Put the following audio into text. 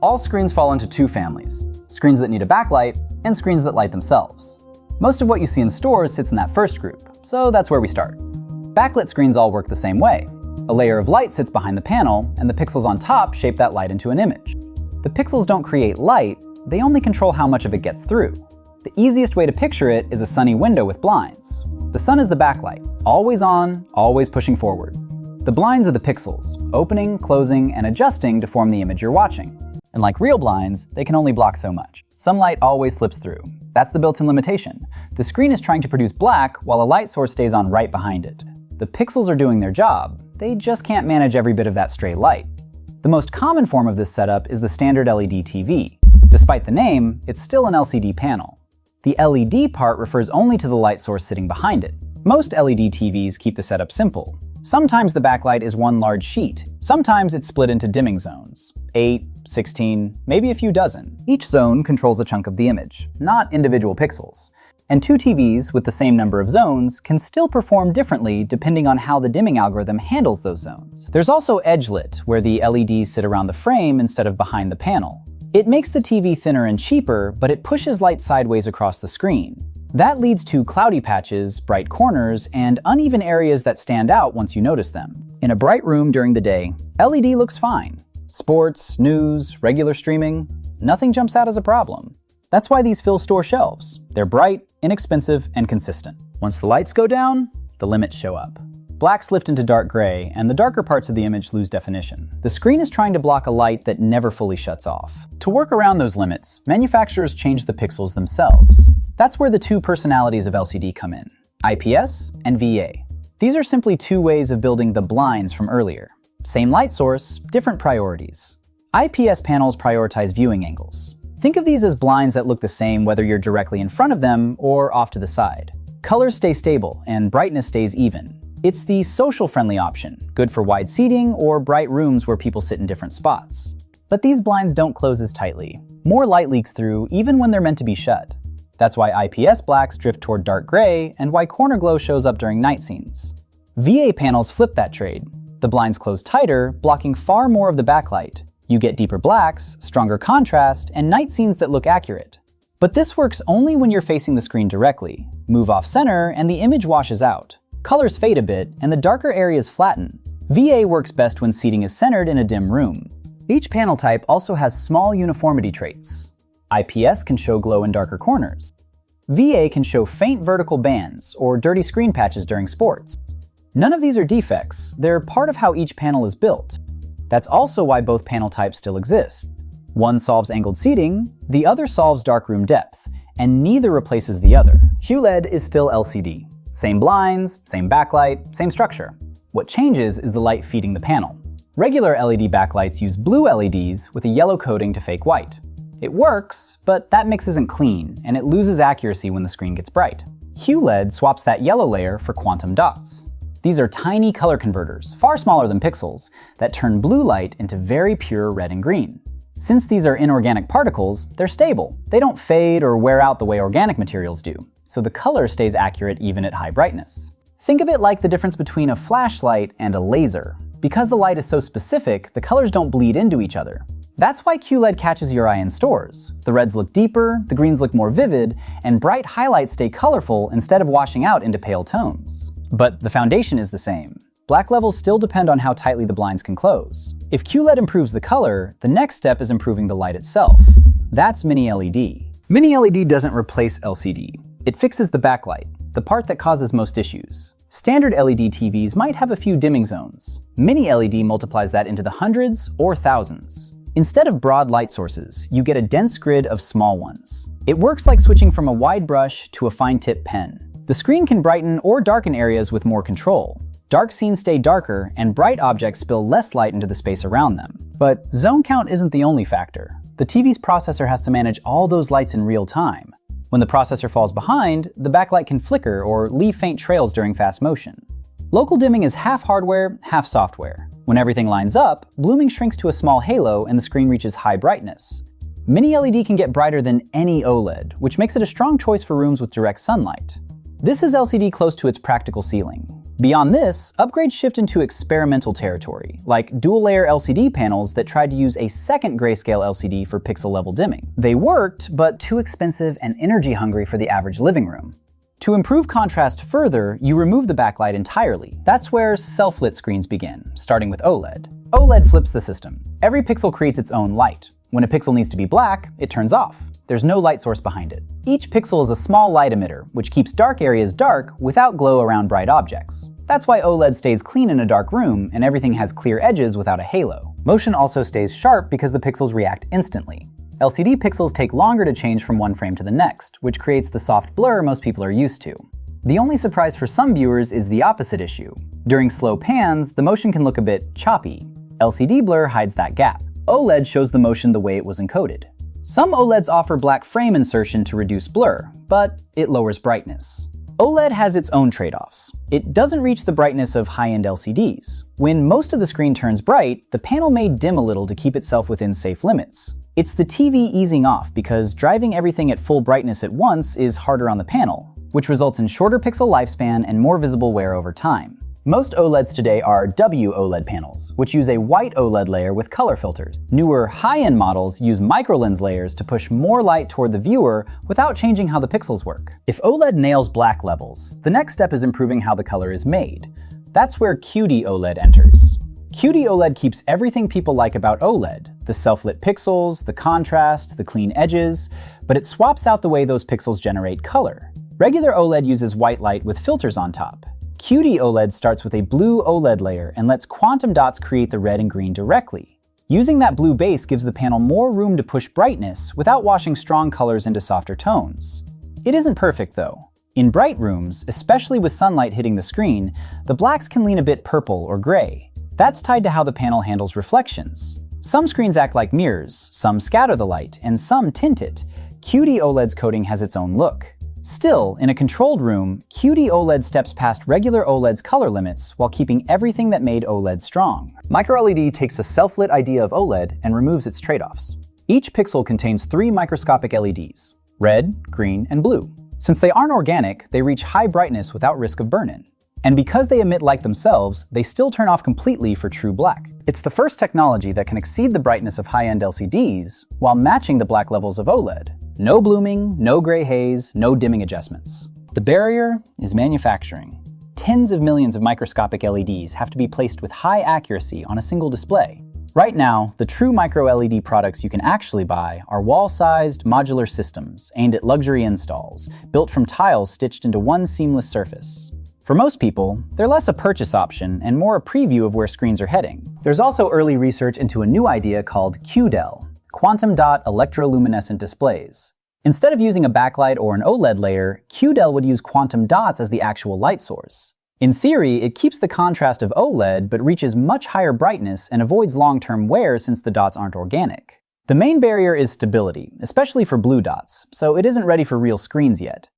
All screens fall into two families: screens that need a backlight and screens that light themselves. Most of what you see in stores sits in that first group, so that's where we start. Backlit screens all work the same way. A layer of light sits behind the panel, and the pixels on top shape that light into an image. The pixels don't create light, they only control how much of it gets through. The easiest way to picture it is a sunny window with blinds. The sun is the backlight, always on, always pushing forward. The blinds are the pixels, opening, closing, and adjusting to form the image you're watching. And like real blinds, they can only block so much. Some light always slips through. That's the built-in limitation. The screen is trying to produce black while a light source stays on right behind it. The pixels are doing their job, they just can't manage every bit of that stray light. The most common form of this setup is the standard LED TV. Despite the name, it's still an LCD panel. The LED part refers only to the light source sitting behind it. Most LED TVs keep the setup simple. Sometimes the backlight is one large sheet. Sometimes it's split into dimming zones. 8, 16, maybe a few dozen. Each zone controls a chunk of the image, not individual pixels. And two TVs with the same number of zones can still perform differently depending on how the dimming algorithm handles those zones. There's also edge lit, where the LEDs sit around the frame instead of behind the panel. It makes the TV thinner and cheaper, but it pushes light sideways across the screen. That leads to cloudy patches, bright corners, and uneven areas that stand out once you notice them. In a bright room during the day, LED looks fine. Sports, news, regular streaming, nothing jumps out as a problem. That's why these fill store shelves. They're bright, inexpensive, and consistent. Once the lights go down, the limits show up. Blacks lift into dark gray, and the darker parts of the image lose definition. The screen is trying to block a light that never fully shuts off. To work around those limits, manufacturers change the pixels themselves. That's where the two personalities of LCD come in: IPS and VA. These are simply two ways of building the blinds from earlier. Same light source, different priorities. IPS panels prioritize viewing angles. Think of these as blinds that look the same whether you're directly in front of them or off to the side. Colors stay stable and brightness stays even. It's the social-friendly option, good for wide seating or bright rooms where people sit in different spots. But these blinds don't close as tightly. More light leaks through even when they're meant to be shut. That's why IPS blacks drift toward dark gray and why corner glow shows up during night scenes. VA panels flip that trade. The blinds close tighter, blocking far more of the backlight. You get deeper blacks, stronger contrast, and night scenes that look accurate. But this works only when you're facing the screen directly. Move off center and the image washes out. Colors fade a bit and the darker areas flatten. VA works best when seating is centered in a dim room. Each panel type also has small uniformity traits. IPS can show glow in darker corners. VA can show faint vertical bands or dirty screen patches during sports. None of these are defects, they're part of how each panel is built. That's also why both panel types still exist. One solves angled seating, the other solves darkroom depth, and neither replaces the other. QLED is still LCD. Same blinds, same backlight, same structure. What changes is the light feeding the panel. Regular LED backlights use blue LEDs with a yellow coating to fake white. It works, but that mix isn't clean, and it loses accuracy when the screen gets bright. QLED swaps that yellow layer for quantum dots. These are tiny color converters, far smaller than pixels, that turn blue light into very pure red and green. Since these are inorganic particles, they're stable. They don't fade or wear out the way organic materials do, so the color stays accurate even at high brightness. Think of it like the difference between a flashlight and a laser. Because the light is so specific, the colors don't bleed into each other. That's why QLED catches your eye in stores. The reds look deeper, the greens look more vivid, and bright highlights stay colorful instead of washing out into pale tones. But the foundation is the same. Black levels still depend on how tightly the blinds can close. If QLED improves the color, the next step is improving the light itself. That's MiniLED. MiniLED doesn't replace LCD. It fixes the backlight, the part that causes most issues. Standard LED TVs might have a few dimming zones. MiniLED multiplies that into the hundreds or thousands. Instead of broad light sources, you get a dense grid of small ones. It works like switching from a wide brush to a fine-tip pen. The screen can brighten or darken areas with more control. Dark scenes stay darker, and bright objects spill less light into the space around them. But zone count isn't the only factor. The TV's processor has to manage all those lights in real time. When the processor falls behind, the backlight can flicker or leave faint trails during fast motion. Local dimming is half hardware, half software. When everything lines up, blooming shrinks to a small halo and the screen reaches high brightness. MiniLED can get brighter than any OLED, which makes it a strong choice for rooms with direct sunlight. This is LCD close to its practical ceiling. Beyond this, upgrades shift into experimental territory, like dual-layer LCD panels that tried to use a second grayscale LCD for pixel-level dimming. They worked, but too expensive and energy-hungry for the average living room. To improve contrast further, you remove the backlight entirely. That's where self-lit screens begin, starting with OLED. OLED flips the system. Every pixel creates its own light. When a pixel needs to be black, it turns off. There's no light source behind it. Each pixel is a small light emitter, which keeps dark areas dark without glow around bright objects. That's why OLED stays clean in a dark room and everything has clear edges without a halo. Motion also stays sharp because the pixels react instantly. LCD pixels take longer to change from one frame to the next, which creates the soft blur most people are used to. The only surprise for some viewers is the opposite issue. During slow pans, the motion can look a bit choppy. LCD blur hides that gap. OLED shows the motion the way it was encoded. Some OLEDs offer black frame insertion to reduce blur, but it lowers brightness. OLED has its own trade-offs. It doesn't reach the brightness of high-end LCDs. When most of the screen turns bright, the panel may dim a little to keep itself within safe limits. It's the TV easing off because driving everything at full brightness at once is harder on the panel, which results in shorter pixel lifespan and more visible wear over time. Most OLEDs today are WOLED panels, which use a white OLED layer with color filters. Newer, high-end models use microlens layers to push more light toward the viewer without changing how the pixels work. If OLED nails black levels, the next step is improving how the color is made. That's where QD-OLED enters. QD-OLED keeps everything people like about OLED, the self-lit pixels, the contrast, the clean edges, but it swaps out the way those pixels generate color. Regular OLED uses white light with filters on top. QD-OLED starts with a blue OLED layer and lets quantum dots create the red and green directly. Using that blue base gives the panel more room to push brightness without washing strong colors into softer tones. It isn't perfect though. In bright rooms, especially with sunlight hitting the screen, the blacks can lean a bit purple or gray. That's tied to how the panel handles reflections. Some screens act like mirrors, some scatter the light, and some tint it. QD-OLED's coating has its own look. Still, in a controlled room, QD-OLED steps past regular OLED's color limits while keeping everything that made OLED strong. MicroLED takes a self-lit idea of OLED and removes its trade-offs. Each pixel contains 3 microscopic LEDs, red, green, and blue. Since they aren't organic, they reach high brightness without risk of burn-in. And because they emit light themselves, they still turn off completely for true black. It's the first technology that can exceed the brightness of high-end LCDs while matching the black levels of OLED. No blooming, no gray haze, no dimming adjustments. The barrier is manufacturing. Tens of millions of microscopic LEDs have to be placed with high accuracy on a single display. Right now, the true micro-LED products you can actually buy are wall-sized modular systems aimed at luxury installs, built from tiles stitched into one seamless surface. For most people, they're less a purchase option and more a preview of where screens are heading. There's also early research into a new idea called QD-OLED, quantum dot electroluminescent displays. Instead of using a backlight or an OLED layer, QD-OLED would use quantum dots as the actual light source. In theory, it keeps the contrast of OLED but reaches much higher brightness and avoids long-term wear since the dots aren't organic. The main barrier is stability, especially for blue dots, so it isn't ready for real screens yet.